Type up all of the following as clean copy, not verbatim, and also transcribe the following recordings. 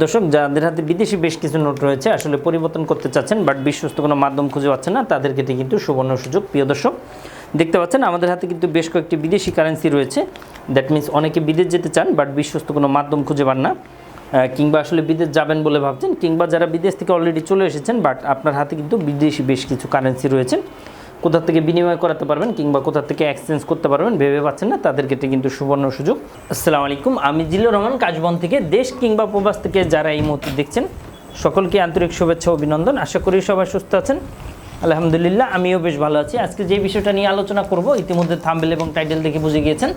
দর্শক, যাদের হাতে বিদেশি বেশ কিছু নোট রয়েছে, আসলে পরিবর্তন করতে চাচ্ছেন বাট বিশ্বস্ত কোনো মাধ্যম খুঁজে পাচ্ছেন না, তাদের ক্ষেত্রে কিন্তু সুবর্ণ সুযোগ। প্রিয় দর্শক, দেখতে পাচ্ছেন আমাদের হাতে কিন্তু বেশ কয়েকটি বিদেশি কারেন্সি রয়েছে। দ্যাট মিনস অনেকে বিদেশ যেতে চান বাট বিশ্বস্ত কোনো মাধ্যম খুঁজে পান না, কিংবা আসলে বিদেশ যাবেন বলে ভাবছেন, কিংবা যারা বিদেশ থেকে অলরেডি চলে এসেছেন বাট আপনার হাতে কিন্তু বিদেশি বেশ কিছু কারেন্সি রয়েছে, কোথা থেকে বিনিময় করাতে পারবেন কিংবা কোথা থেকে এক্সচেঞ্জ করতে পারবেন ভেবে পাচ্ছেন না, তাদের ক্ষেত্রে কিন্তু সুবর্ণ সুযোগ। আসসালামু আলাইকুম, আমি জিল্লুর রহমান কাশবন থেকে। দেশ কিংবা প্রবাস থেকে যারা এই মুহূর্তে দেখছেন সকলকে আন্তরিক শুভেচ্ছা ও অভিনন্দন। আশা করি সবাই সুস্থ আছেন। আলহামদুলিল্লাহ, আমিও বেশ ভালো আছি। আজকে যে বিষয়টা নিয়ে আলোচনা করব ইতিমধ্যে থাম্বনেল এবং টাইটেল দেখে বুঝে গিয়েছেন।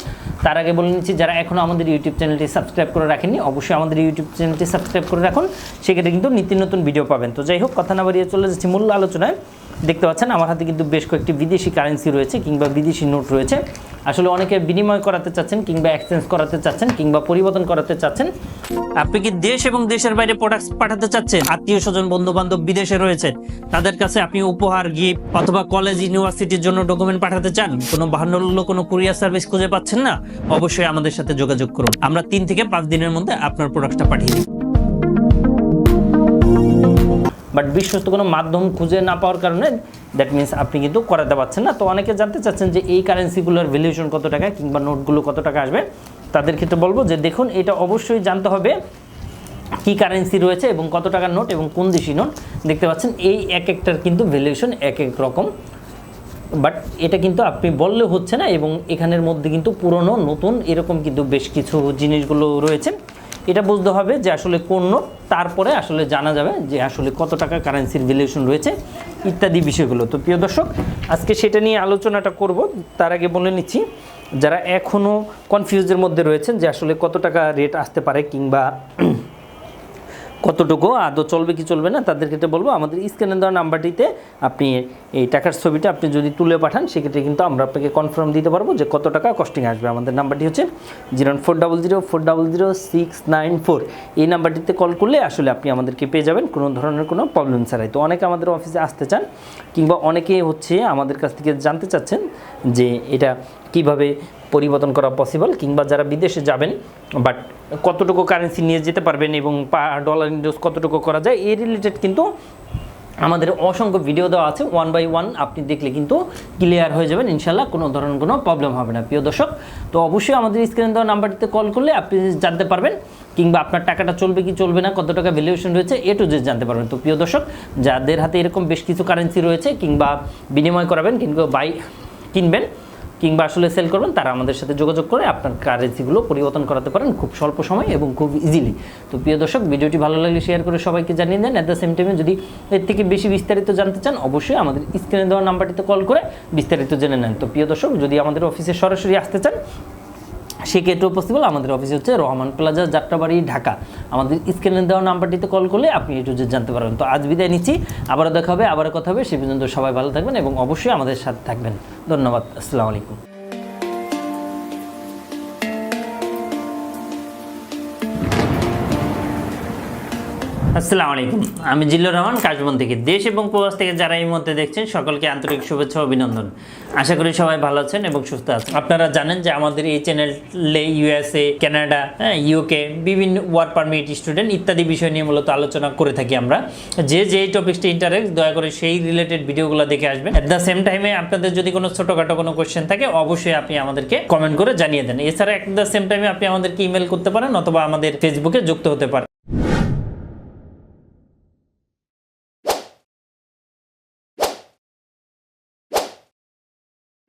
তার আগে বলে নিচ্ছি, যারা এখনও আমাদের ইউটিউব চ্যানেলটি সাবস্ক্রাইব করে রাখেননি অবশ্যই আমাদের ইউটিউব চ্যানেলটি সাবস্ক্রাইব করে রাখুন, সেক্ষেত্রে কিন্তু নিত্য নতুন ভিডিও পাবেন। তো যাই হোক, কথা না বাড়িয়ে চলে যাচ্ছি মূল আলোচনায়। দেখতে পাচ্ছেন আমার হাতে কিন্তু বেশ কয়েকটি বিদেশি কারেন্সি রয়েছে কিংবা বিদেশি নোট রয়েছে। আসলে অনেকে বিনিময় করাতে চাচ্ছেন কিংবা এক্সচেঞ্জ করাতে চাচ্ছেন কিংবা পরিবর্তন করাতে চাচ্ছেন। আপনি কি দেশ এবং দেশের বাইরে প্রোডাক্টস পাঠাতে চাচ্ছেন? আত্মীয় স্বজন বন্ধু বান্ধব বিদেশে রয়েছে, তাদের কাছে আপনি উপহার, গিফট অথবা কলেজ ইউনিভার্সিটির জন্য ডকুমেন্ট পাঠাতে চান, কোনো বাহান্ন কোনো কুরিয়ার সার্ভিস খুঁজে পাচ্ছেন না, অবশ্যই আমাদের সাথে যোগাযোগ করুন। আমরা 3 থেকে 5 দিনের মধ্যে আপনার প্রোডাক্টটা পাঠিয়ে দিই। বাট বিশ্বস্ত কোনো মাধ্যম খুঁজে না পাওয়ার কারণে দ্যাট মিনস আপনি কিন্তু করাতে পারছেন না। তো অনেকে জানতে চাচ্ছেন যে এই কারেন্সিগুলোর ভ্যালুয়েশন কত টাকা কিংবা নোটগুলো কত টাকা আসবে। তাদের ক্ষেত্রে বলবো যে দেখুন, এটা অবশ্যই জানতে হবে কি কারেন্সি রয়েছে এবং কত টাকার নোট এবং কোন দেশি নোট। দেখতে পাচ্ছেন এই এক একটার কিন্তু ভ্যালুয়েশন এক এক রকম, বাট এটা কিন্তু আপনি বললে হচ্ছে না। এবং এখানের মধ্যে কিন্তু পুরনো নতুন এরকম কিন্তু বেশ কিছু জিনিসগুলো রয়েছে। এটা বুঝতে হবে যে আসলে কোন নোট, তারপরে আসলে জানা যাবে যে আসলে কত টাকা কারেন্সির ভ্যালুয়েশন রয়েছে ইত্যাদি বিষয়গুলো। তো প্রিয় দর্শক, আজকে সেটা নিয়ে আলোচনাটা করব। তার আগে বলে নিচ্ছি, যারা এখনও কনফিউজের মধ্যে রয়েছেন যে আসলে কত টাকা রেট আসতে পারে কিংবা কতটুকু আদৌ চলবে কি চলবে না, তাদের ক্ষেত্রে বলবো আমাদের স্ক্রিনে দেওয়া নাম্বারটিতে আপনি এই টাকার ছবিটা আপনি যদি তুলে পাঠান, সেক্ষেত্রে কিন্তু আমরা আপনাকে কনফার্ম দিতে পারবো যে কত টাকা কস্টিং আসবে। আমাদের নাম্বারটি হচ্ছে 01400400694। এই নাম্বারটিতে কল করলে আসলে আপনি আমাদেরকে পেয়ে যাবেন কোনো ধরনের কোনো প্রবলেম ছাড়াই। তো অনেকে আমাদের অফিসে আসতে চান কিংবা অনেকে হচ্ছে আমাদের কাছ থেকে জানতে চাচ্ছেন যে এটা কিভাবে পরিবর্তন করা পসিবল, কিংবা যারা বিদেশে যাবেন বাট কতটুকু কারেন্সি নিয়ে যেতে পারবেন এবং ডলার ইনভেস্ট কতটুকু করা যায়, এই রিলেটেড কিন্তু আমাদের অসংখ্য ভিডিও দেওয়া আছে। 1 by 1 আপনি দেখলে কিন্তু ক্লিয়ার হয়ে যাবেন ইনশাল্লাহ, কোনো ধরনের কোনো প্রবলেম হবে না। প্রিয় দর্শক, তো অবশ্যই আমাদের স্ক্রিনে দেওয়া নাম্বারটিতে কল করলে আপনি জানতে পারবেন কিংবা আপনার টাকাটা চলবে কি চলবে না, কত টাকা ভ্যালুয়েশন রয়েছে, এ টু জেড জানতে পারবেন। তো প্রিয় দর্শক, যাদের হাতে এরকম বেশ কিছু কারেন্সি রয়েছে কিংবা বিনিময় করাবেন কিংবা কিনবেন কিংবা আসলে সেল করবেন, তারা আমাদের সাথে যোগাযোগ করে আপনার কারেন্সিগুলো পরিবর্তন করাতে পারেন খুব স্বল্প সময় এবং খুব ইজিলি। তো প্রিয় দর্শক, ভিডিওটি ভালো লাগলে শেয়ার করে সবাইকে জানিয়ে দেন। অ্যাট দ্য সেম টাইমে যদি এর থেকে বেশি বিস্তারিত জানতে চান, অবশ্যই আমাদের স্ক্রিনে দেওয়া নাম্বারটিতে কল করে বিস্তারিত জেনে নেন। তো প্রিয় দর্শক, যদি আমাদের অফিসে সরাসরি আসতে চান সেক্ষেত্রেও পসিবল। আমাদের অফিস হচ্ছে রহমান প্লাজা, যাত্রাবাড়ি, ঢাকা। আমাদের স্ক্রিনে দেওয়া নাম্বারটিতে কল করলে আপনি এ টু জেড জানতে পারবেন। তো আজ বিদায় নিচ্ছি, আবারও দেখা হবে, আবারও কথা হবে। সে পর্যন্ত সবাই ভালো থাকবেন এবং অবশ্যই আমাদের সাথে থাকবেন। ধন্যবাদ। আসসালামু আলাইকুম। আসসালামু আলাইকুম, আমি জিল্লুর রহমান কাশবন থেকে। দেশ এবং প্রবাস থেকে যারা এই মুহূর্তে দেখছেন সকলকে আন্তরিক শুভেচ্ছা অভিনন্দন। আশা করি সবাই ভালো আছেন এবং সুস্থ আছেন। আপনারা জানেন যে আমাদের এই চ্যানেলে USA, কানাডা, UK বিভিন্ন ওয়ার্ক পারমিট, স্টুডেন্ট ইত্যাদি বিষয় নিয়ে মূলত আলোচনা করে থাকি আমরা। যে টপিকসটি ইন্টারেস্ট, দয়া করে সেই রিলেটেড ভিডিওগুলো দেখে আসবেন। অ্যাট দ্য সেম টাইমে আপনাদের যদি কোনো ছোটোখাটো কোনো কোয়েশ্চেন থাকে, অবশ্যই আপনি আমাদেরকে কমেন্ট করে জানিয়ে দেন। এছাড়া অ্যাট দ্য সেম টাইমে আপনি আমাদেরকে ইমেল করতে পারেন অথবা আমাদের ফেসবুকে যুক্ত হতে পারেন।